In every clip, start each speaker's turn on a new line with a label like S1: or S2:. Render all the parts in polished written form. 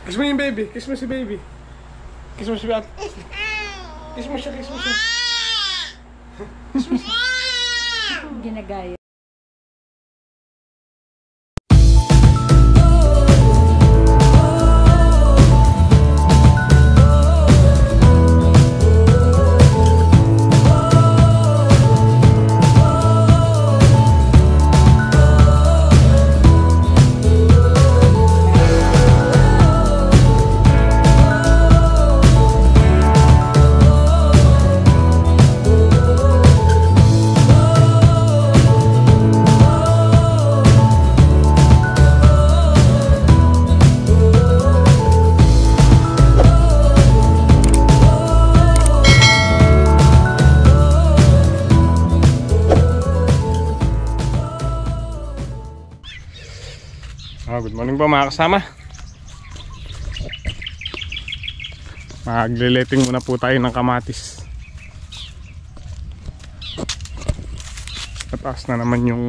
S1: Kiss mo yung baby. Kiss mo si baby. Kiss mo si baby. Kiss mo siya, kiss mo siya. Kiss mo siya.
S2: Ginagaya.
S1: Good morning po mga kasama. Magle-letting muna po tayo ng kamatis. Mataas na naman yung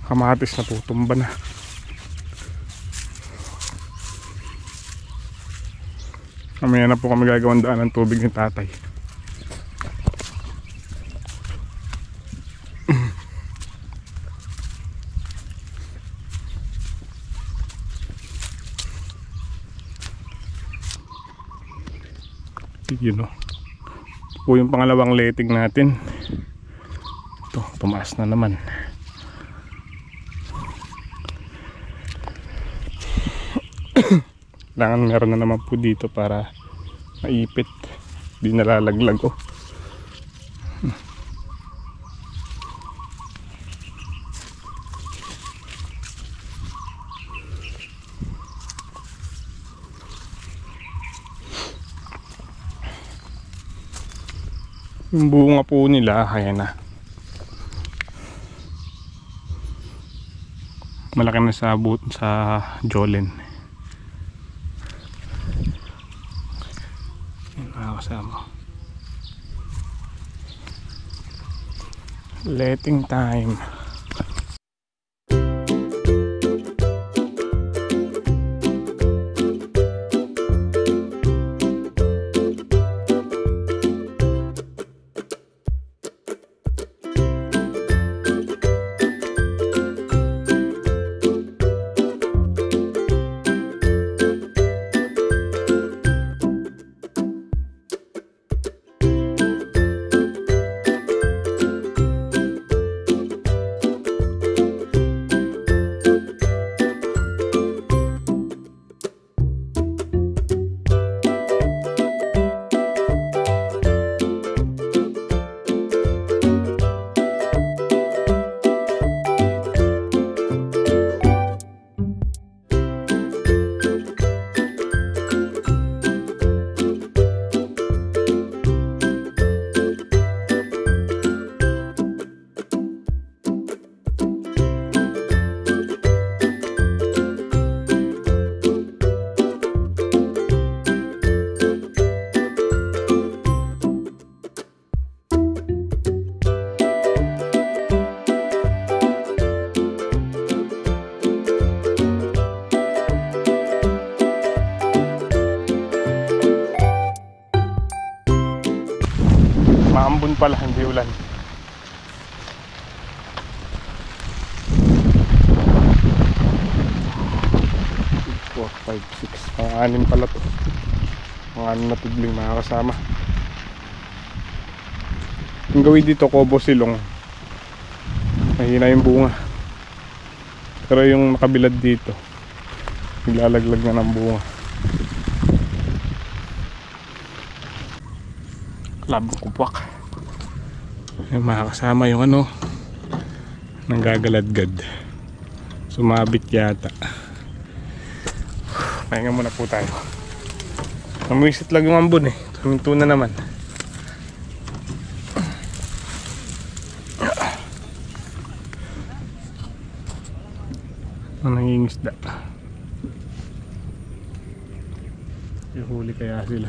S1: kamatis na tutumba na. Mamaya na po kami gagawang daan ng tubig ni tatay. Yun o. Ito po yung pangalawang letting natin. Ito, tumaas na naman. Kailangan meron na naman po dito para maipit. Di nalalaglag o. Yung bunga po nila, ayan na. Malaki na sa Jolen. Yan mga kasama. Letting time. Maambon pala, hindi ulan. Four, 5, 6. Pang-anim pala to. Pang-anim na tudling mga kasama. Yung gawin dito, Kobo Silong. Mahina yung bunga. Pero yung nakabilad dito, naglalaglag na ng bunga. Labong kupwak. Yung mga kasama yung ano, nanggagaladgad. Sumabit yata. Pahinga muna po tayo. Namuisit lang yung ambon eh. Tuminto na naman. Nangingisda. Ihuli kaya sila.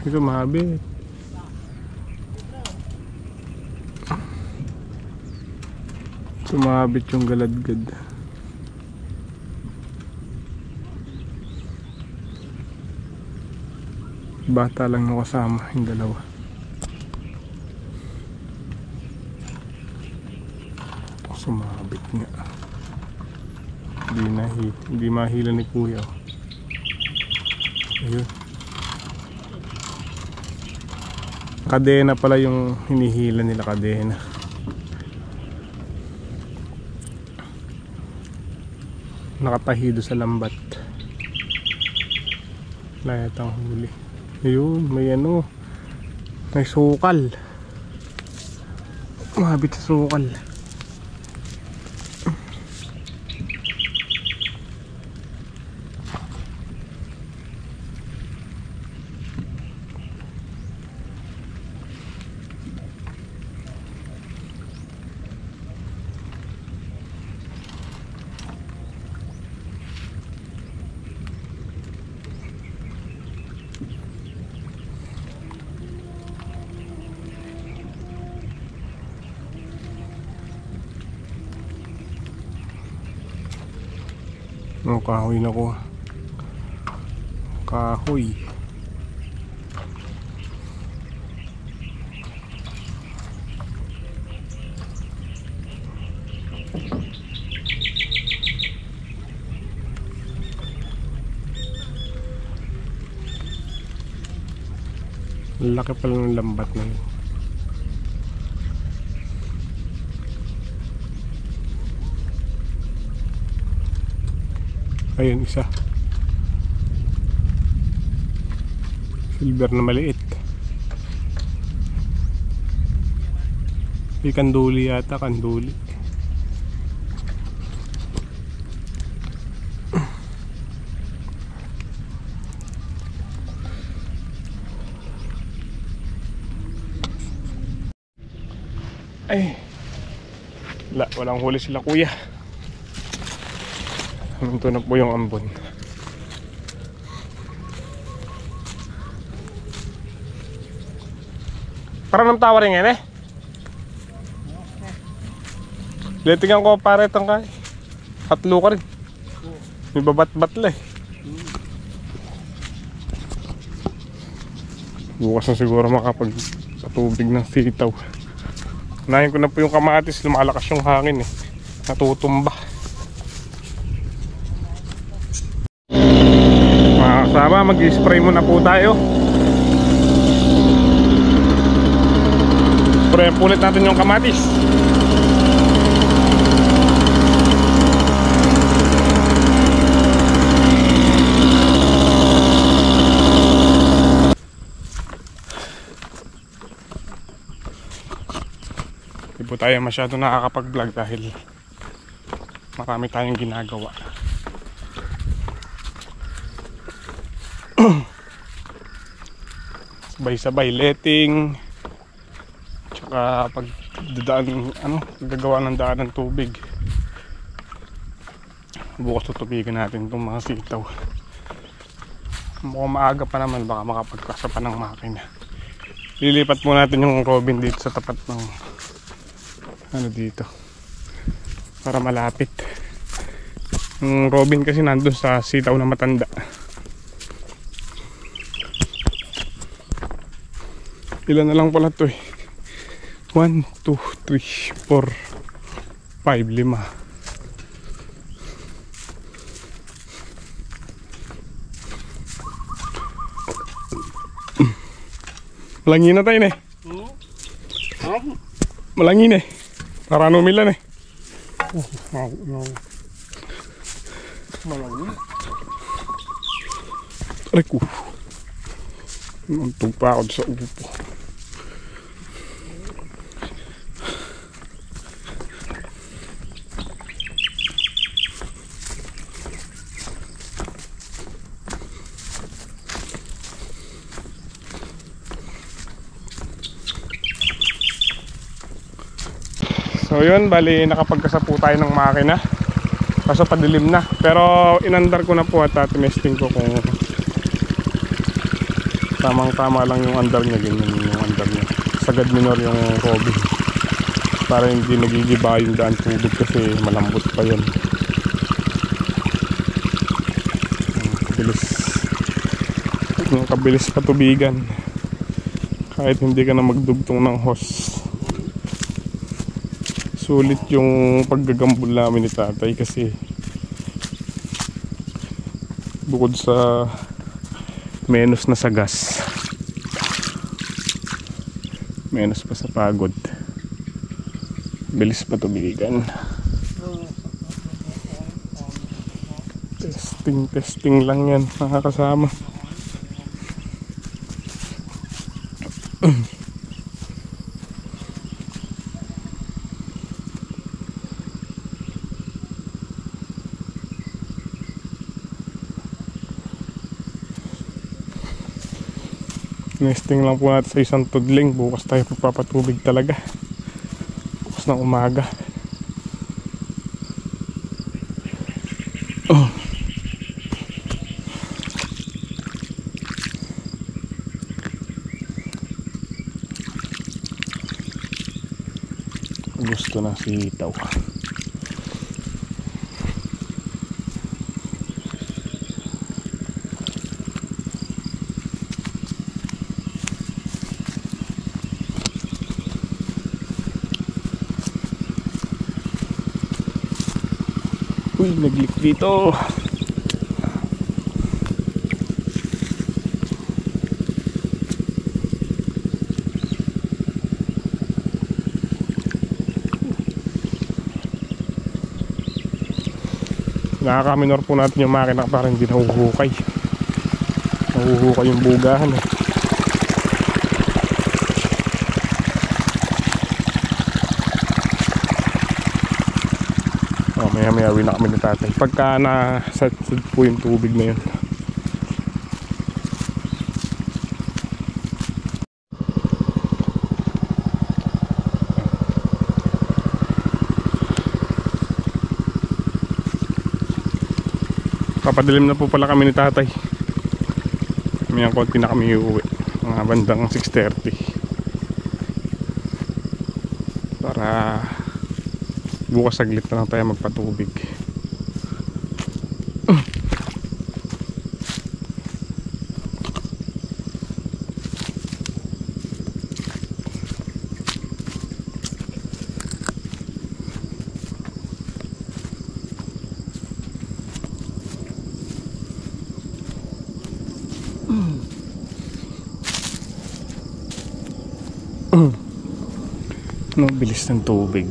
S1: Ito mabit. Sumabit yung galadgad. Bata lang yung kasama, yung dalawa. Sumabit nga. Hindi mahila ni kuya. Ayun. Kadena pala yung hinihila nila, kadena. Nakatahido sa lambat. Layat ang huli. Ayun, may ano, may sukal. Mabit sa sukal. Oh, kahoy na ko. Kahoy. Laki pala ng lambat na yun. Ayun, isa. Silver na maliit. May kanduli yata, kanduli. Ay, walang huli sila kuya. Ito na po yung ambon. Parang ng tawa rin yan eh. Litingan ko pare itong kay. Hatlo ka rin. May babat-bat la eh. Bukas na siguro makapag sa tubig ng sitaw. Unahin ko na po yung kamatis. Lumalakas yung hangin eh. Natutumba. Sama, mag-spray muna po tayo. Spray ulit natin yung kamatis. Hindi po tayo masyado nakakapag-vlog dahil marami tayong ginagawa. Sabay-sabay letting, tsaka pagdadaan, gagawa ng daan ng tubig. Bukas tutubigan natin itong mga sitaw. Mukhang maaga pa naman, baka makapagkasa pa ng makina. Lilipat po natin yung robin dito sa tapat ng dito para malapit. Yung robin kasi nandun sa sitaw na matanda. Ilan na lang pala to eh. 1, 2, 3, 4, 5, 5. Malangin na tayo eh. Malangin eh. Para numilan eh. Malangin. Aray ko. Nuntog pa ako sa upo. So yun, bali nakapagkasa po tayo ng makina. Kaso padilim na. Pero inandar ko na po at tinesting ko kung tamang-tama lang yung andar niya. Ganyan yung andar niya. Sagad minor yung robin. Para hindi nagigiba yung daan tubig kasi malambot pa yun. Bilis. Yung kabilis patubigan kahit hindi ka na magdugtong ng hose. Sulit yung paggagambol namin ni tatay kasi bukod sa menos na sa gas, menos pa sa pagod, bilis patubigan. Testing lang yan mga kasama. Nesting lang po natin sa isang tudling. Bukas tayo papatubig talaga. Bukas ng umaga. Gusto na sitaw. Uy, naglik dito. Nakakaminor po natin yung makina para hindi nahuhukay. Nahuhukay yung bugahan eh. Maya maya na kami ni tatay pagka nasad po yung tubig na yun. Papadilim na po pala kami ni tatay. May konti na kami uuwi mga bandang 6:30 para bukas saglit na lang tayo magpatubig. No, bilis ng tubig.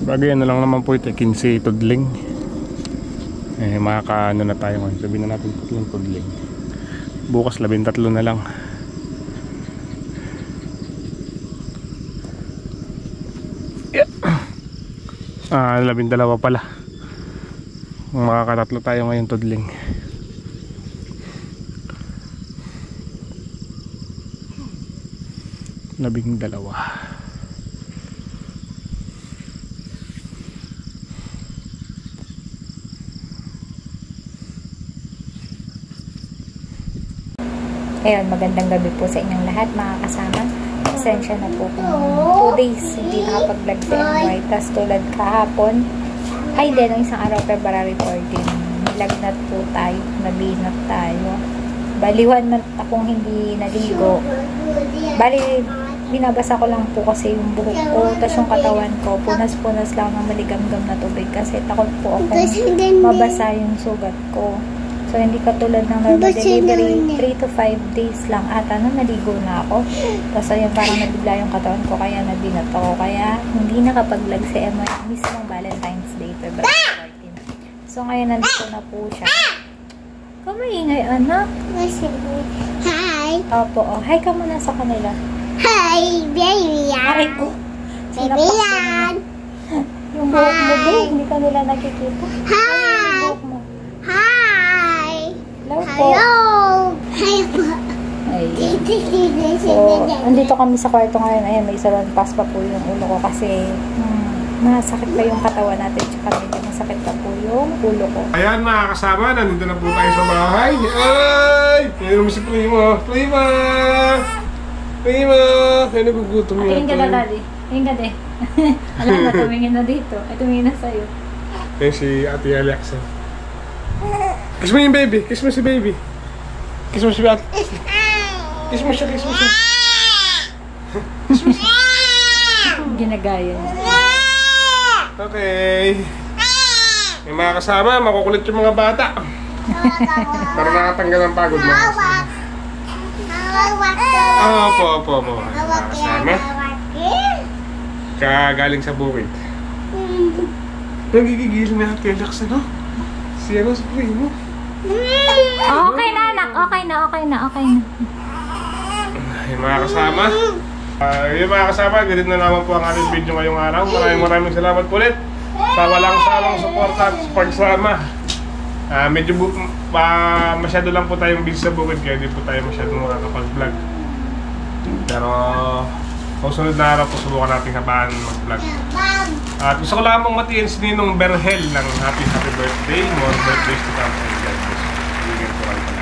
S1: Bagay na lang naman po ito, 15 tudling. Eh makakaano na tayo ngayon. Sabihin na natin tudling. Bukas 13 na lang. Yeah. 12 pala. Makakatatlo tayo ngayon tudling. Labing dalawa.
S2: Ayun, magandang gabi po sa inyong lahat mga kasama. Pasensya na po kung 2 days hindi nakapag-vlog sa MY. Tas tulad kahapon, ay din, ng isang araw, February 14, nilagnat po tayo, nabinat tayo. Bali 1 month akong hindi naligo. Bali, binabasa ko lang po kasi yung buhok ko, tas yung katawan ko, punas-punas lang ng maligamgam na tubig kasi takot po ako mabasa yung sugat ko. So, hindi katulad ng normal delivery, 3 to 5 days lang ata na naligo na ako. Tapos, ayun, parang nabigla yung katawan ko, kaya nabinat ako. Kaya, hindi nakapag-vlog si Emma mismo Valentine's Day, February 14. So, ngayon, nandito na po siya. Kamaingay, anak.
S3: Hi!
S2: Opo, oh. Hi ka muna sa kanila.
S3: Hi, baby yan!
S2: Aray ko.
S3: Baby yan!
S2: Yung buhok mo, babe, hindi ka nila nakikita.
S3: Hi!
S2: Yung buhok mo.
S3: Hi!
S2: Hello po.
S3: Hello! Hi po!
S2: Ayun. So, andito kami sa kwarto ngayon. Ayan, may salon pass pa po yung ulo ko kasi masakit pa yung katawan natin, tsaka medyo masakit pa po yung ulo ko.
S1: Ayan mga kasama, nandito na po tayo sa bahay. Ay! Yan naman si Prima. Prima! Prima! Ay, nagugutom niya.
S2: Ayun ka na, Daddy. Ayun ka, de. Alam na, tumingin na dito. Ay, tumingin na sa'yo.
S1: Ayan si Ate Alexa. Kiss mo yung baby. Kiss mo si baby. Kiss mo si Ate. Kiss mo siya, kiss mo siya. Kiss mo siya.
S2: Ginagaya niya.
S1: Okay. Yung mga kasama, makukulit yung mga bata. Para nakatanggal ang pagod mo. Opo. Mga kasama. Kagaling sa bukid. Nagigigil na Ate Alexa, no? Si Primo.
S2: Okay na, anak. Okay na.
S1: Yung mga kasama. Yung mga kasama, ganito na naman po ang ating video ngayong araw. Maraming salamat po ulit sa walang sawang suporta at pagsama. Medyo masyado lang po tayong busy sa bukid, kaya di po tayo masyado makakapag-vlog. Pero susunod na araw po subukan natin habaan mag-vlog. At gusto ko lamang matiin si Ninong Berhel ng happy birthday. More birthdays to come. Bigyan po kayo.